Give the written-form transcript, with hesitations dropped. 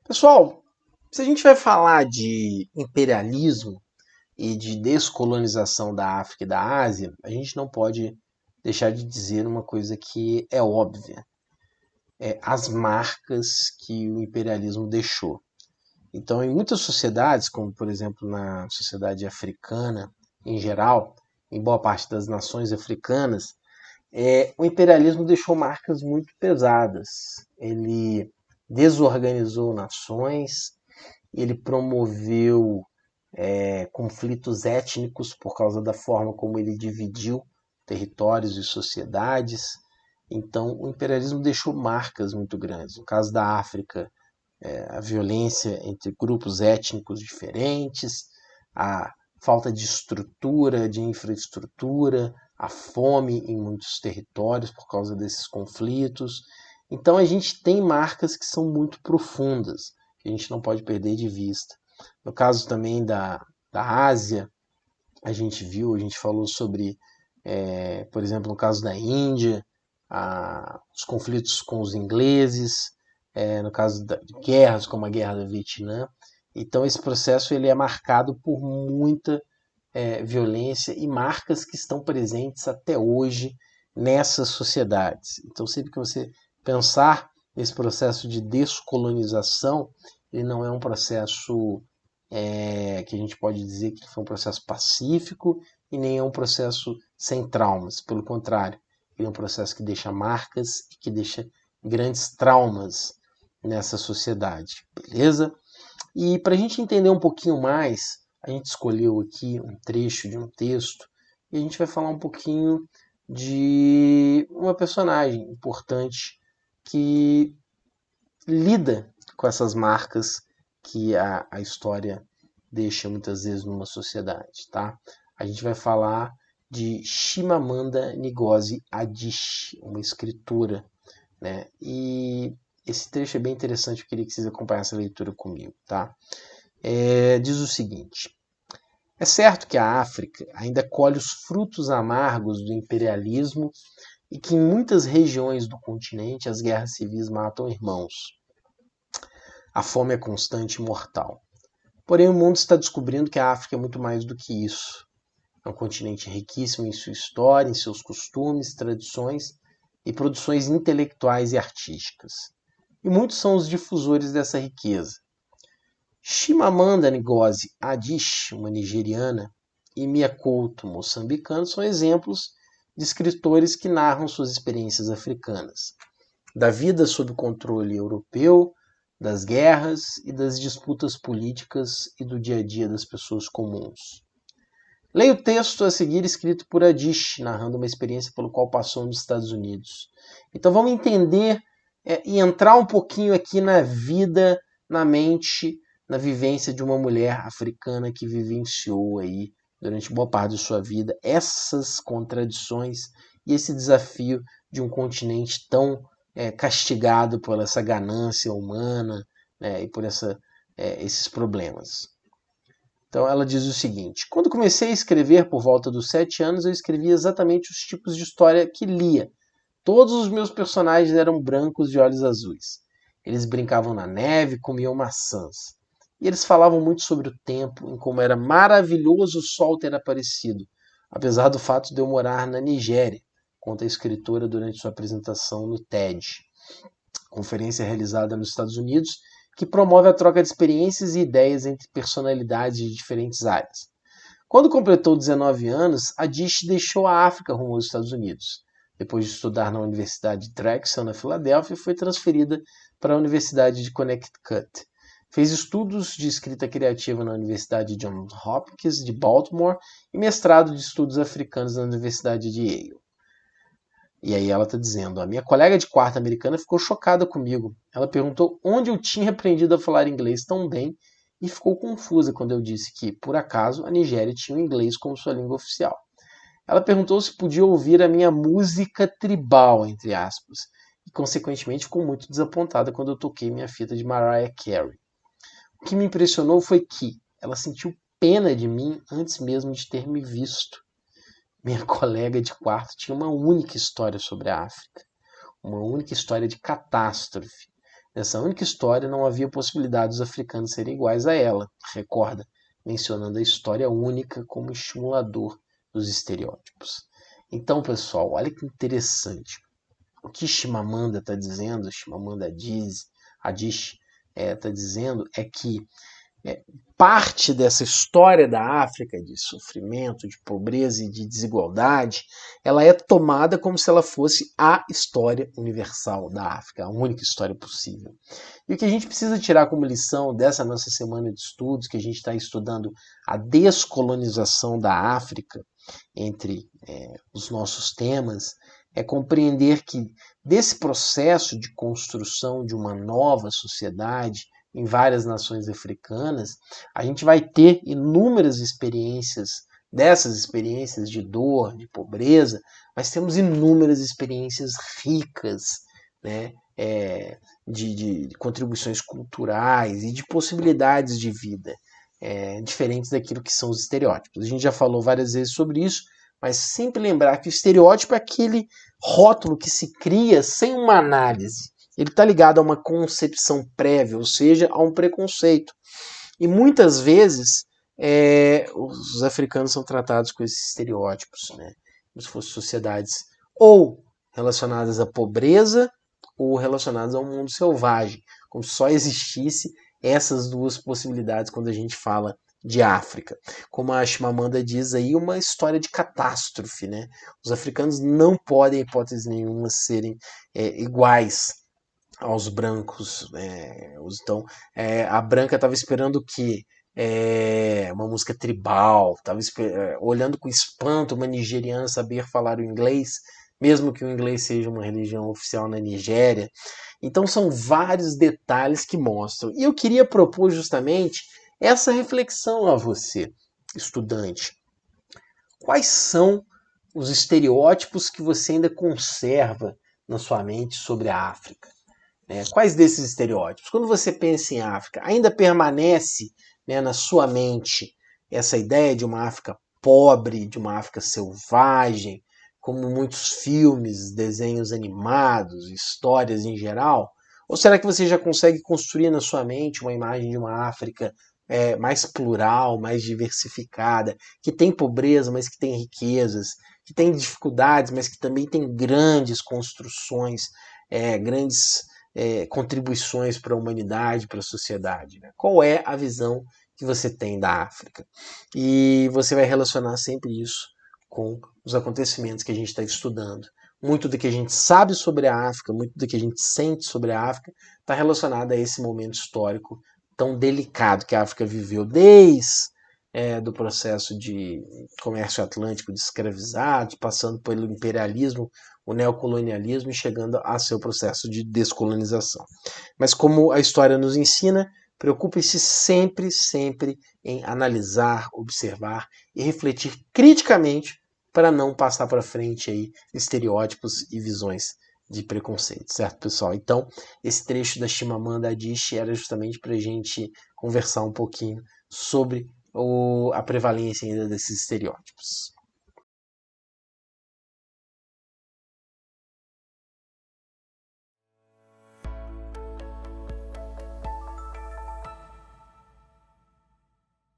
Pessoal, se a gente vai falar de imperialismo e de descolonização da África e da Ásia, a gente não pode deixar de dizer uma coisa que é óbvia: as marcas que o imperialismo deixou. Então, em muitas sociedades, como por exemplo na sociedade africana em geral, em boa parte das nações africanas, o imperialismo deixou marcas muito pesadas. Ele desorganizou nações, ele promoveu conflitos étnicos por causa da forma como ele dividiu territórios e sociedades. Então, o imperialismo deixou marcas muito grandes. No caso da África, a violência entre grupos étnicos diferentes, a falta de estrutura, de infraestrutura, a fome em muitos territórios por causa desses conflitos. Então a gente tem marcas que são muito profundas, que a gente não pode perder de vista. No caso também da Ásia, a gente falou sobre, por exemplo, no caso da Índia, os conflitos com os ingleses, no caso de guerras, como a Guerra do Vietnã. Então esse processo ele é marcado por muita violência e marcas que estão presentes até hoje nessas sociedades. Então sempre que você pensar nesse processo de descolonização, ele não é um processo que a gente pode dizer que foi um processo pacífico e nem é um processo sem traumas. Pelo contrário, ele é um processo que deixa marcas e que deixa grandes traumas nessa sociedade, beleza? E para a gente entender um pouquinho mais, a gente escolheu aqui um trecho de um texto e a gente vai falar um pouquinho de uma personagem importante que lida com essas marcas que a história deixa muitas vezes numa sociedade, tá? A gente vai falar de Chimamanda Ngozi Adichie, uma escritora, né? E esse trecho é bem interessante, eu queria que vocês acompanhassem a leitura comigo, tá? Diz o seguinte: é certo que a África ainda colhe os frutos amargos do imperialismo e que em muitas regiões do continente as guerras civis matam irmãos. A fome é constante e mortal. Porém, o mundo está descobrindo que a África é muito mais do que isso. É um continente riquíssimo em sua história, em seus costumes, tradições e produções intelectuais e artísticas. E muitos são os difusores dessa riqueza. Chimamanda Ngozi Adichie, uma nigeriana, e Mia Couto, moçambicano, são exemplos de escritores que narram suas experiências africanas, da vida sob controle europeu, das guerras e das disputas políticas e do dia a dia das pessoas comuns. Leia o texto a seguir escrito por Adichie, narrando uma experiência pelo qual passou nos Estados Unidos. Então vamos entender e entrar um pouquinho aqui na vida, na mente, na vivência de uma mulher africana que vivenciou aí durante boa parte de sua vida essas contradições e esse desafio de um continente tão castigado por essa ganância humana, né, e por esses problemas. Então ela diz o seguinte: quando comecei a escrever por volta dos 7 anos, eu escrevia exatamente os tipos de história que lia. Todos os meus personagens eram brancos de olhos azuis. Eles brincavam na neve, comiam maçãs. E eles falavam muito sobre o tempo, em como era maravilhoso o sol ter aparecido, apesar do fato de eu morar na Nigéria, conta a escritora durante sua apresentação no TED, conferência realizada nos Estados Unidos, que promove a troca de experiências e ideias entre personalidades de diferentes áreas. Quando completou 19 anos, Adichie deixou a África rumo aos Estados Unidos. Depois de estudar na Universidade de Drexel, na Filadélfia, foi transferida para a Universidade de Connecticut. Fez estudos de escrita criativa na Universidade Johns Hopkins de Baltimore e mestrado de estudos africanos na Universidade de Yale. E aí ela está dizendo: a minha colega de quarto americana ficou chocada comigo. Ela perguntou onde eu tinha aprendido a falar inglês tão bem e ficou confusa quando eu disse que, por acaso, a Nigéria tinha o inglês como sua língua oficial. Ela perguntou se podia ouvir a minha música tribal, entre aspas, e consequentemente ficou muito desapontada quando eu toquei minha fita de Mariah Carey. O que me impressionou foi que ela sentiu pena de mim antes mesmo de ter me visto. Minha colega de quarto tinha uma única história sobre a África, uma única história de catástrofe. Nessa única história não havia possibilidade dos africanos serem iguais a ela, recorda, mencionando a história única como estimulador dos estereótipos. Então, pessoal, olha que interessante. O que Chimamanda está dizendo, Chimamanda Adichie está dizendo é que parte dessa história da África de sofrimento, de pobreza e de desigualdade, ela é tomada como se ela fosse a história universal da África, a única história possível. E o que a gente precisa tirar como lição dessa nossa semana de estudos, que a gente está estudando a descolonização da África, entre os nossos temas, é compreender que desse processo de construção de uma nova sociedade em várias nações africanas, a gente vai ter inúmeras experiências, dessas experiências de dor, de pobreza, mas temos inúmeras experiências ricas, né, de contribuições culturais e de possibilidades de vida diferentes daquilo que são os estereótipos. A gente já falou várias vezes sobre isso, mas sempre lembrar que o estereótipo é aquele rótulo que se cria sem uma análise. Ele está ligado a uma concepção prévia, ou seja, a um preconceito. E muitas vezes os africanos são tratados com esses estereótipos, né? Como se fossem sociedades ou relacionadas à pobreza ou relacionadas ao mundo selvagem, como se só existisse essas duas possibilidades quando a gente fala de África. Como a Chimamanda diz aí, uma história de catástrofe, né? Os africanos não podem, em hipótese nenhuma, serem iguais aos brancos. Então, a branca estava esperando o quê? Uma música tribal, estava olhando com espanto uma nigeriana saber falar o inglês, mesmo que o inglês seja uma religião oficial na Nigéria. Então são vários detalhes que mostram. E eu queria propor justamente essa reflexão a você, estudante. Quais são os estereótipos que você ainda conserva na sua mente sobre a África? Quais desses estereótipos? Quando você pensa em África, ainda permanece na sua mente essa ideia de uma África pobre, de uma África selvagem, como muitos filmes, desenhos animados, histórias em geral? Ou será que você já consegue construir na sua mente uma imagem de uma África mais plural, mais diversificada, que tem pobreza, mas que tem riquezas, que tem dificuldades, mas que também tem grandes construções, grandes contribuições para a humanidade, para a sociedade? Né? Qual é a visão que você tem da África? E você vai relacionar sempre isso com os acontecimentos que a gente está estudando. Muito do que a gente sabe sobre a África, muito do que a gente sente sobre a África, está relacionado a esse momento histórico tão delicado que a África viveu, desde do processo de comércio atlântico de escravizados, passando pelo imperialismo, o neocolonialismo e chegando a seu processo de descolonização. Mas como a história nos ensina, preocupe-se sempre, sempre em analisar, observar e refletir criticamente para não passar para frente aí estereótipos e visões de preconceito, certo, pessoal? Então, esse trecho da Chimamanda Adichie era justamente para a gente conversar um pouquinho sobre a prevalência ainda desses estereótipos.